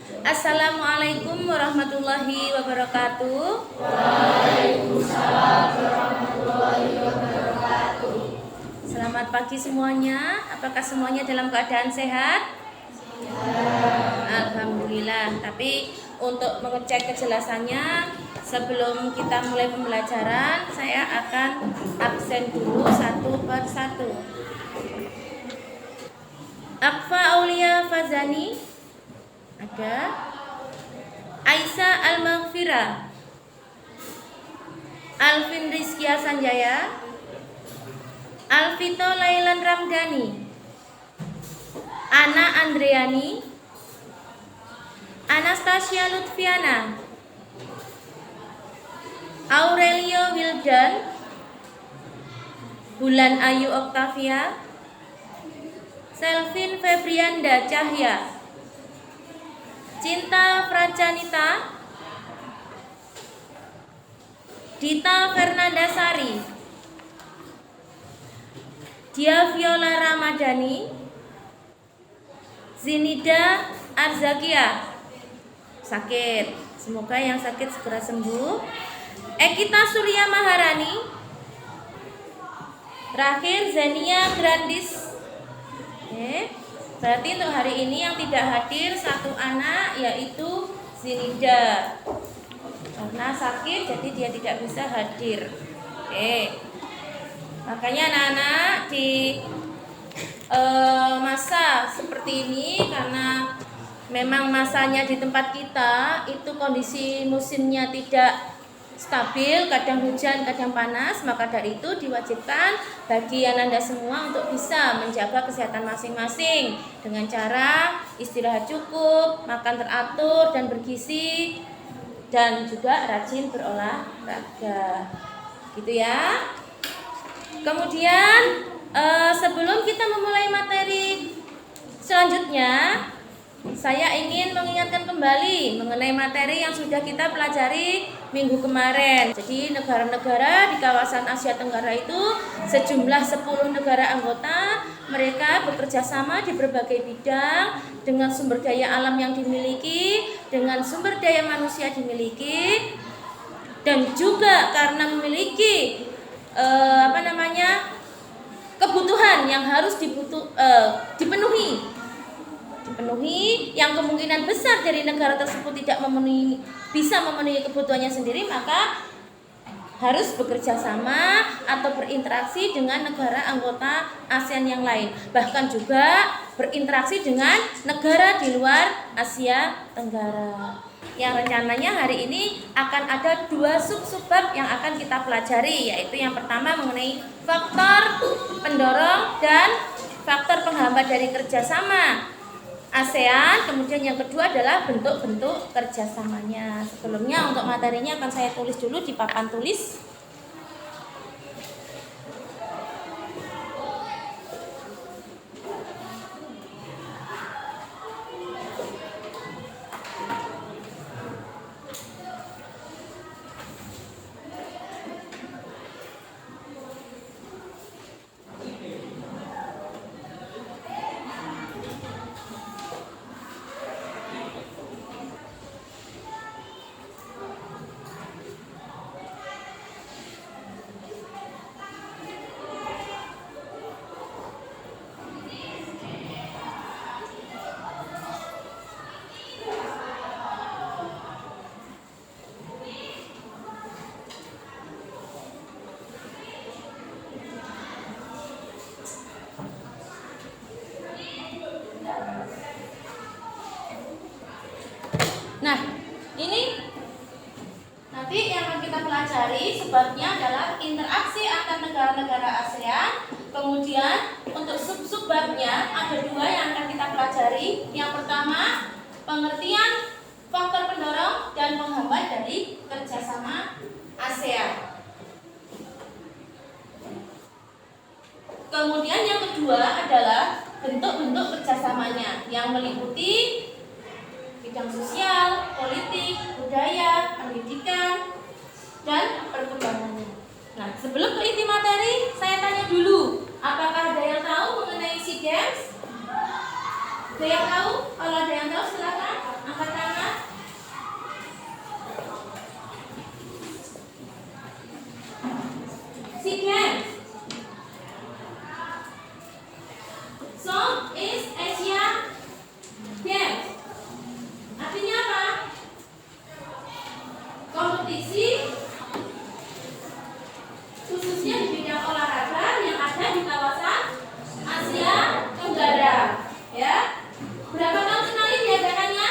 Assalamualaikum warahmatullahi wabarakatuh. Waalaikumsalam warahmatullahi wabarakatuh. Selamat pagi semuanya. Apakah semuanya dalam keadaan sehat? Alhamdulillah. Tapi untuk mengecek kejelasannya, sebelum kita mulai pembelajaran, saya akan absen dulu satu per satu. Akfa Aulia Fazani ada, Aisyah Al-Maghfirah, Alvin Rizkia Sanjaya, Alvito Lailan Ramdhani, Ana Andreani, Anastasia Lutfiana, Aurelio Wildan, Bulan Ayu Oktavia, Selvin Febrianda Cahya, Cinta Frajanita, Dita Fernanda Sari, Dia Viola Ramadhani, Zinida Arzakia. Sakit, semoga yang sakit segera sembuh. Ekita Surya Maharani, terakhir Zania Grandis. Berarti untuk hari ini yang tidak hadir satu anak, yaitu Zinida, karena sakit jadi dia tidak bisa hadir. Makanya anak-anak di masa seperti ini, karena memang masanya di tempat kita itu kondisi musimnya tidak stabil, kadang hujan, kadang panas, maka dari itu diwajibkan bagi Anda semua untuk bisa menjaga kesehatan masing-masing dengan cara istirahat cukup, makan teratur dan bergizi, dan juga rajin berolahraga. Gitu ya. Kemudian sebelum kita memulai materi selanjutnya, saya ingin mengingatkan kembali mengenai materi yang sudah kita pelajari minggu kemarin. Jadi negara-negara di kawasan Asia Tenggara itu sejumlah 10 negara anggota, mereka bekerja sama di berbagai bidang dengan sumber daya alam yang dimiliki, dengan sumber daya manusia dimiliki, dan juga karena memiliki kebutuhan yang harus dipenuhi, yang kemungkinan besar dari negara tersebut tidak bisa memenuhi kebutuhannya sendiri, maka harus bekerja sama atau berinteraksi dengan negara anggota ASEAN yang lain, bahkan juga berinteraksi dengan negara di luar Asia Tenggara. Yang rencananya hari ini akan ada 2 sub-bab yang akan kita pelajari, yaitu yang pertama mengenai faktor pendorong dan faktor penghambat dari kerjasama ASEAN, kemudian yang kedua adalah bentuk-bentuk kerjasamanya. Sebelumnya untuk materinya akan saya tulis dulu di papan tulis. Nah, ini nanti yang akan kita pelajari sebabnya adalah interaksi antar negara-negara ASEAN. Kemudian untuk sub-babnya ada 2 yang akan kita pelajari. Yang pertama, pengertian faktor pendorong dan penghambat dari kerjasama ASEAN. Kemudian yang kedua adalah bentuk-bentuk kerjasamanya yang meliputi bidang sosial, politik, budaya, pendidikan, dan perkembangannya. Nah, sebelum ke inti materi, saya tanya dulu, apakah ada yang tahu mengenai SEA Games? Ada yang tahu? Kalau ada yang tahu silakan. Angkat tangan. SEA Games. Southeast Asia Games. Artinya apa? Kompetisi khususnya di bidang olahraga yang ada di kawasan Asia Tenggara. Ya. Berapa tahun sekali diadakannya?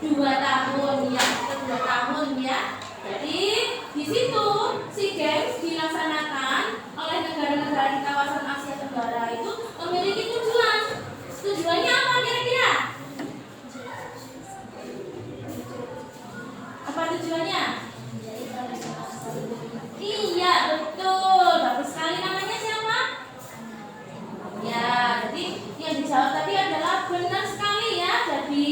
2 tahun ya, 2 tahun ya. Jadi di situ SEA Games dilaksanakan oleh negara-negara di kawasan Asia Tenggara itu memiliki tujuan. Tujuannya apa kira-kira? Apa tujuannya? Iya, betul. Bagus sekali. Namanya siapa? Ya, jadi yang dijawab tadi adalah benar sekali ya. Jadi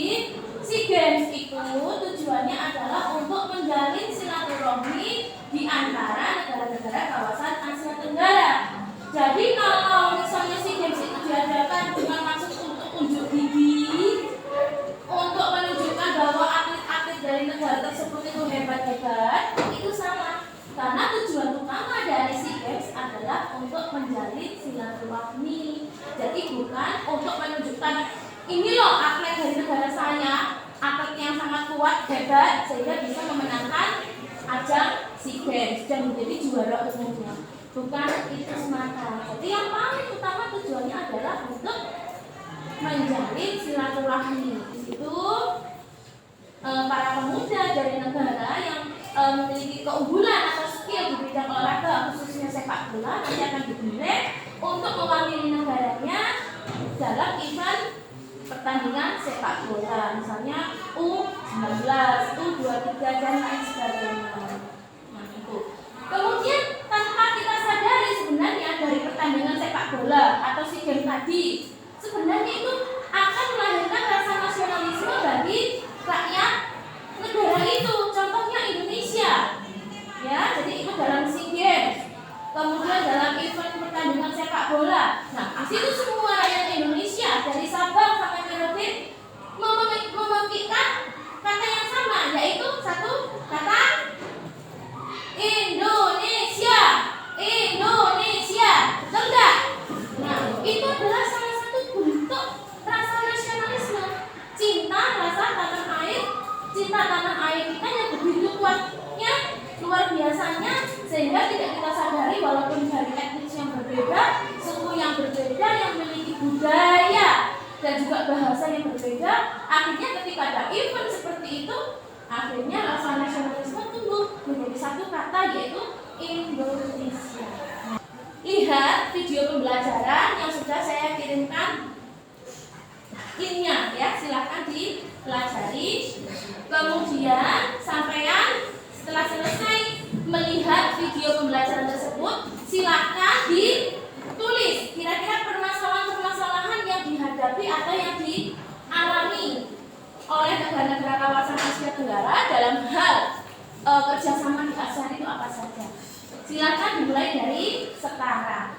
SEA Games itu tujuannya adalah untuk menjalin silaturahmi di antara negara-negara kawasan Asia Tenggara. Jadi kalau misalnya SEA Games itu diadakan dengan maksud untuk unjuk gigi, untuk menunjukkan bahwa atlet-atlet dari negara tersebut itu hebat-hebat, itu salah. Karena tujuan utama dari SEA Games adalah untuk menjalin silaturahmi. Jadi bukan untuk menunjukkan ini loh atlet dari negara saya, atlet yang sangat kuat, hebat, sehingga bisa memenangkan ajang SEA Games dan menjadi juara umumnya. Bukan itu semata. Jadi yang paling utama tujuannya adalah untuk menjalin silaturahmi. Di situ para pemuda dari negara yang memiliki keunggulan atau skill di bidang olahraga khususnya sepak bola nanti akan dipilih untuk mewakili negaranya dalam event pertandingan sepak bola, misalnya U19, U23 dan lain sebagainya. Nah, itu. Kemudian tanpa kita sadari sebenarnya dari pertandingan sepak bola atau SEA Games tadi sebenarnya itu akan melahirkan rasa nasionalisme bagi rakyat negara itu. Contohnya Indonesia. Ya, jadi ikut dalam SEA Games. Kemudian dalam event pertandingan sepak bola. Nah, di situ semua rakyat Indonesia dari Sabang sampai Merauke memikirkan kata yang sama, yaitu satu kata Indonesia. Indonesia. Betul enggak? Nah, itu adalah salah satu bentuk rasa nasionalisme. Cinta rasa tanah air, cinta tanah air kita yang begitu kuatnya, luar biasanya, sehingga tidak kita sadari walaupun dari etnis yang berbeda, suku yang berbeda, yang memiliki budaya dan juga bahasa yang berbeda, akhirnya ketika ada event seperti itu, akhirnya rasa nasionalisme tumbuh menjadi satu kata, yaitu Indonesia. Lihat video pembelajaran yang sudah saya kirimkan linknya ya, silahkan dipelajari. Kemudian sampean setelah selesai melihat video pembelajaran tersebut, silahkan ditulis kira-kira permasalahan-permasalahan yang dihadapi atau yang dialami oleh negara-negara kawasan Asia Tenggara dalam hal kerjasama di ASEAN itu apa saja. Silakan dimulai dari sekarang.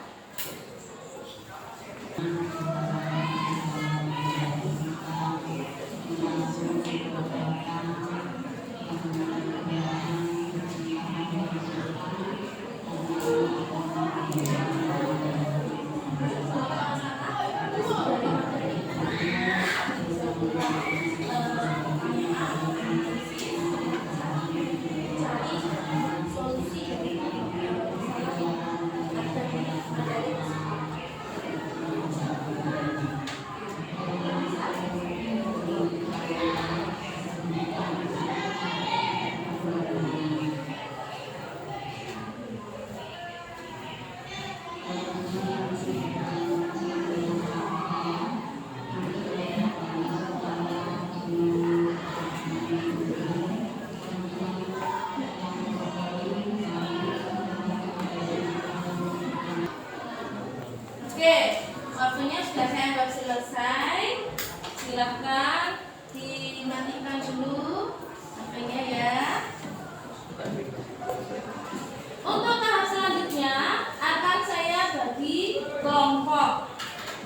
Oke, waktunya sudah saya anggap selesai. Silakan dimatikan dulu HP-nya ya. Untuk tahap selanjutnya akan saya bagi kelompok.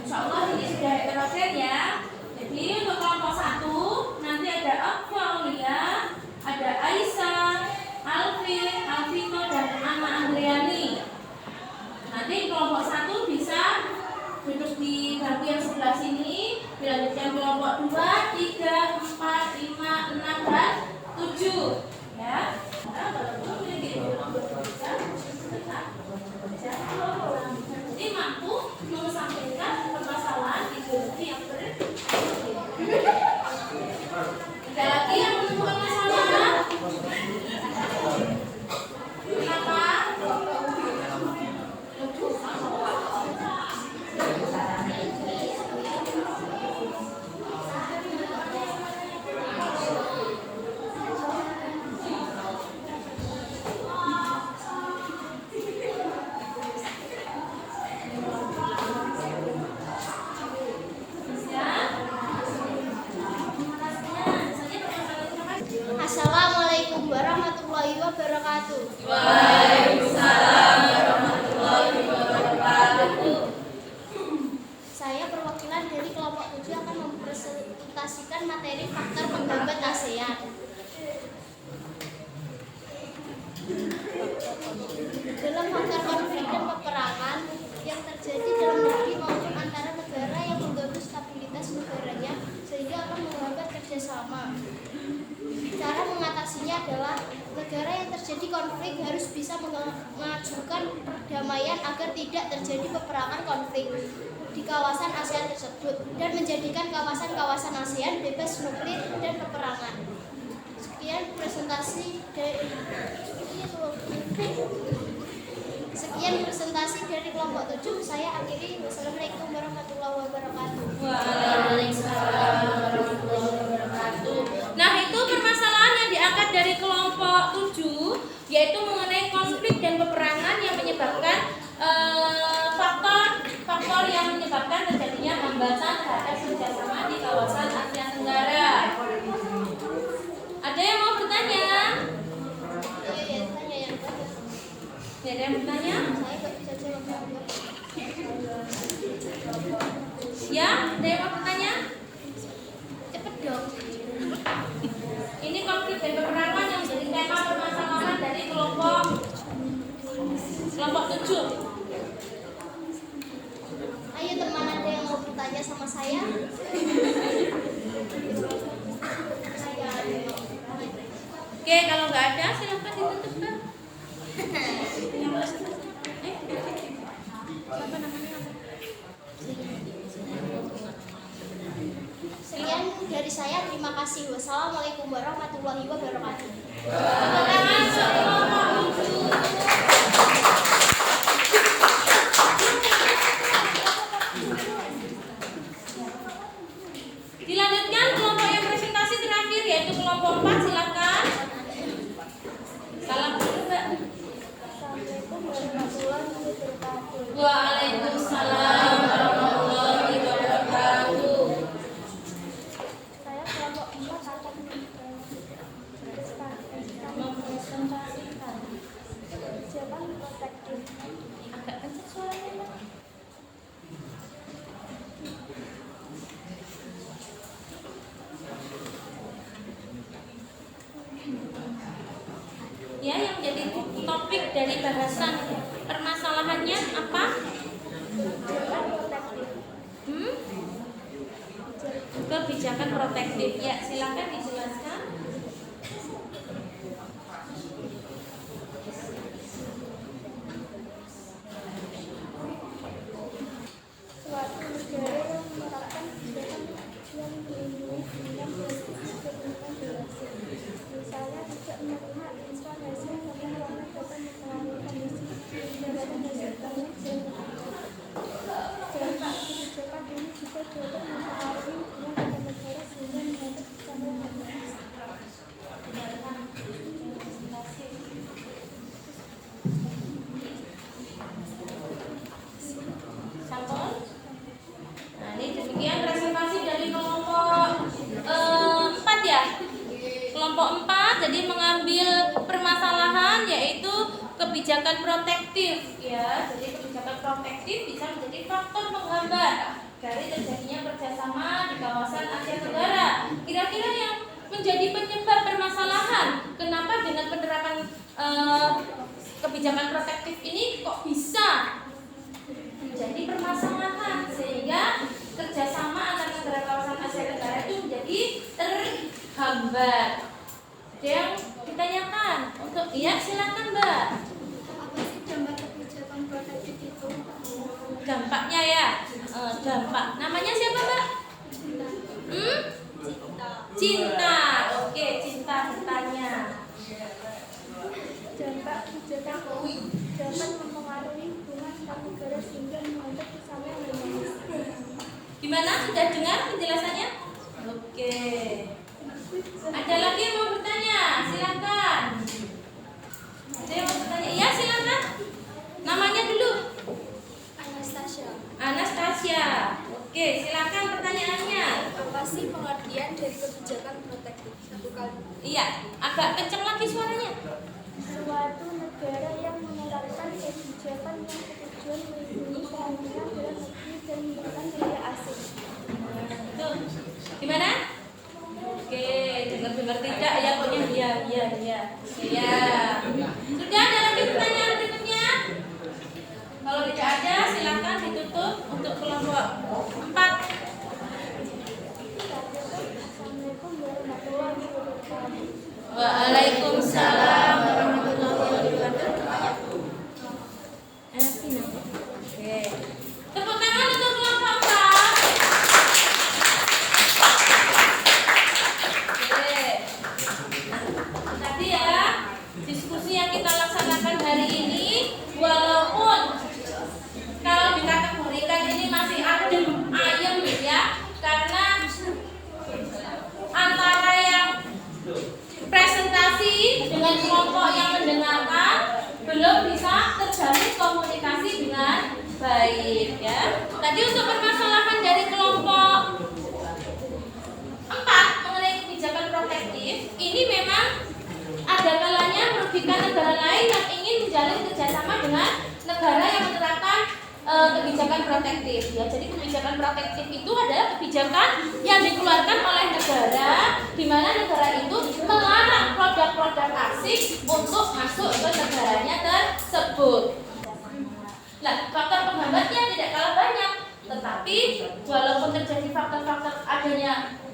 Insya Allah ini sudah heterogen ya. Jadi untuk kelompok 1 nanti ada Aulia, ada Aisyah, Alvin, Alvino, dan Ana Andriani. Nanti kelompok 1 bisa duduk di bangku yang sebelah sini. Dilanjutkan kelompok 2, 3, 4, 5, 6, dan 7. Ya. Jadi mampu menyampaikan permasalahan ideologi yang berbeda. Ada lagi yang menemukan masalah? Kenapa? Assalamualaikum warahmatullahi wabarakatuh. Waalaikumsalam warahmatullahi wabarakatuh. Saya perwakilan dari kelompok 7 akan mempresentasikan materi faktor menghambat ASEAN. Dalam faktor konflik dan peperangan yang terjadi dalam negeri maupun antara negara yang mengganggu stabilitas negaranya sehingga akan menghambat kerjasama. Cara mengatasinya adalah negara yang terjadi konflik harus bisa mengajukan perdamaian agar tidak terjadi peperangan konflik di kawasan ASEAN tersebut dan menjadikan kawasan-kawasan ASEAN bebas nuklir dan peperangan. Sekian presentasi dari kelompok 7. Saya akhiri. Wassalamualaikum warahmatullahi wabarakatuh. Waalaikumsalam warahmatullahi wabarakatuh. Nah, itu permasalahan yang diangkat dari kelompok 7, yaitu mengenai konflik dan peperangan yang menyebabkan faktor yang menyebabkan terjadinya hambatan terhadap kerjasama di kawasan Asia Tenggara. Ada yang mau bertanya? Ya, ada yang bertanya? Saya nggak bisa jawab. Ya, ada yang mau bertanya? Cepet dong. Ini konflik dan peperangan yang menjadi tema permasalahan dari kelompok 7. Ayo teman, ada yang mau bertanya sama saya? Oke, kalau nggak ada silakan ditutup kan. Siapa namanya? Sekian dari saya, terima kasih. Wassalamualaikum warahmatullahi wabarakatuh. Tangan semua lucu. Dilanjutkan kelompok yang presentasi terakhir yaitu kelompok 4, silakan. Salam dulu, Mbak. Assalamualaikum warahmatullahi wabarakatuh. Waalaikumsalam warahmatullahi wabarakatuh. Saya kelompok 4 akan mempresentasikan kebijakan protektif. Agak kencang suaranya, Mbak. Ya, yang jadi topik dari bahasan permasalahannya apa? Kebijakan protektif. Kebijakan protektif. Ya, silakan dijelaskan. Suatu negara yang menerapkan kebijakan yang melindungi tentang politik kepentingan durasi. Misalnya tidak menerima impor hasil panen karena dapat mempengaruhi kondisi pendapatan hasil panen dampak kebijakan ini juga dapat mempengaruhi hubungan antar negara sehingga menghambat kesamanya harmonis. Sampel. Nah, ini demikian presentasi dari kelompok 4 ya. Kelompok 4 jadi mengambil permasalahan yaitu kebijakan protektif ya. Jadi kebijakan protektif bisa menjadi faktor menghambat dari terjadinya kerjasama di kawasan kawasan Asia Tenggara. Kira-kira yang menjadi penyebab permasalahan kenapa dengan penerapan kebijakan protektif ini kok bisa menjadi permasalahan, sehingga kerjasama antar negara kawasan Asia Tenggara itu menjadi terhambat. Ada yang ditanyakan untuk silakan Mbak. Apa sih dampak kebijakan protektif itu? Dampaknya ya, dampak. Namanya siapa Mbak? Cinta. Oke, Cinta bertanya. Dampak kebijakan dapat mempengaruhi hubungan antar negara sehingga membentuk persatuan yang harmonis. Gimana? Sudah dengar penjelasannya? Oke. Ada lagi yang mau bertanya? Silakan. Ada yang mau bertanya? Iya, silakan. Namanya dulu. Anastasia. Oke, silakan pertanyaannya. Apa sih pengertian dari kebijakan protektif? Satu kali. Iya, agak kencang lagi suaranya. Suatu negara yang menerapkan kebijakan yang bertujuan melindungi keamanan dalam negeri dan menekan biaya asing. Tuh. Gimana? Oke, dengar-dengar tidak ya pokoknya iya. Sudah ada lagi pertanyaan berikutnya? Kalau tidak ada, silakan ditutup untuk kelompok 4. Assalamualaikum warahmatullahi wabarakatuh. Waalaikumsalam warahmatullahi wabarakatuh. Oke. Tepuk tangan untuk kelompok 4. Oke. Tadi ya, diskusi yang kita laksanakan hari ini, walaupun kalau dikategorikan ini masih adem ayem ya, karena antara yang presentasi dengan kelompok yang mendengarkan belum bisa terjalin komunikasi dengan baik ya. Tadi untuk permasalahan dari kelompok 4 mengenai kebijakan protektif, ini memang ada kalanya merugikan negara lain yang ingin menjalin kerjasama dengan negara yang menerapkan kebijakan protektif ya. Jadi kebijakan protektif itu adalah kebijakan yang dikeluarkan oleh negara di mana negara itu melarang produk-produk asing untuk masuk ke negaranya tersebut. Nah, faktor penghambatnya tidak kalah banyak, tetapi walaupun terjadi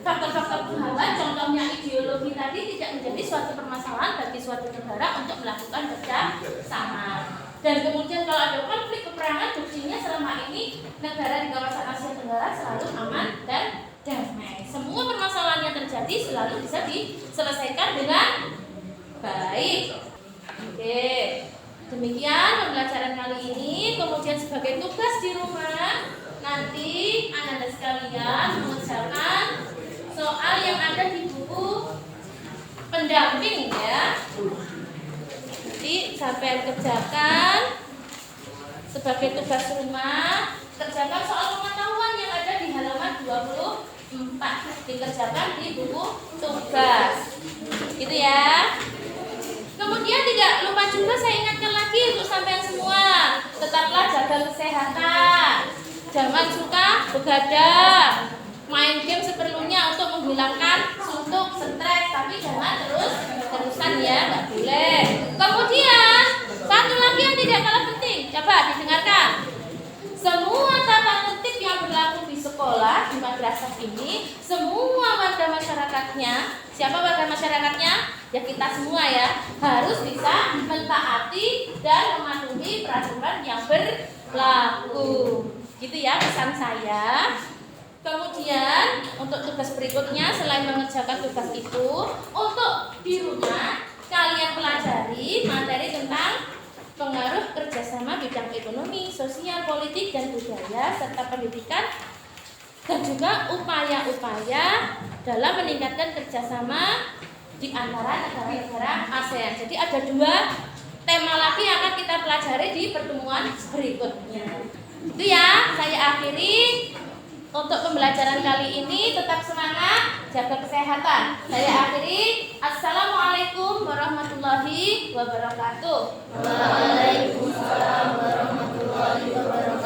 faktor-faktor penghambat, contohnya ideologi tadi tidak menjadi suatu permasalahan bagi suatu negara untuk melakukan kerjasama. Dan kemudian kalau ada konflik peperangan, buktinya selama ini negara di kawasan Asia Tenggara selalu aman dan damai. Semua permasalahan yang terjadi selalu bisa diselesaikan dengan baik. Oke, demikian pembelajaran kali ini. Kemudian sebagai tugas di rumah, nanti anak-anak sekalian mengerjakan soal yang ada di buku pendamping ya. Jadi sampai kerjakan sebagai tugas rumah, kerjakan soal pengetahuan yang ada di halaman 24, dikerjakan di buku tugas gitu ya. Kemudian tidak lupa juga saya ingatkan lagi untuk sampai semua, tetaplah jaga kesehatan, jangan suka begadang, main game seperlunya untuk menghilangkan suntuk, stres, tapi jangan terusan ya, nggak boleh. Kemudian satu lagi yang tidak kalah penting, coba didengarkan. Semua tata tertib yang berlaku di sekolah, di madrasah ini, semua warga masyarakatnya, siapa warga masyarakatnya? Ya kita semua ya, harus bisa mentaati dan mematuhi peraturan yang berlaku. Gitu ya pesan saya. Kemudian untuk tugas berikutnya, selain mengerjakan tugas itu, untuk di rumah kalian pelajari materi tentang pengaruh kerjasama bidang ekonomi, sosial, politik, dan budaya, serta pendidikan, dan juga upaya-upaya dalam meningkatkan kerjasama di antara negara-negara ASEAN. Jadi ada 2 tema lagi yang akan kita pelajari di pertemuan berikutnya. Itu ya, saya akhiri. Untuk pembelajaran kali ini tetap semangat, jaga kesehatan. Saya akhiri. Assalamualaikum warahmatullahi wabarakatuh. Waalaikumsalam warahmatullahi wabarakatuh.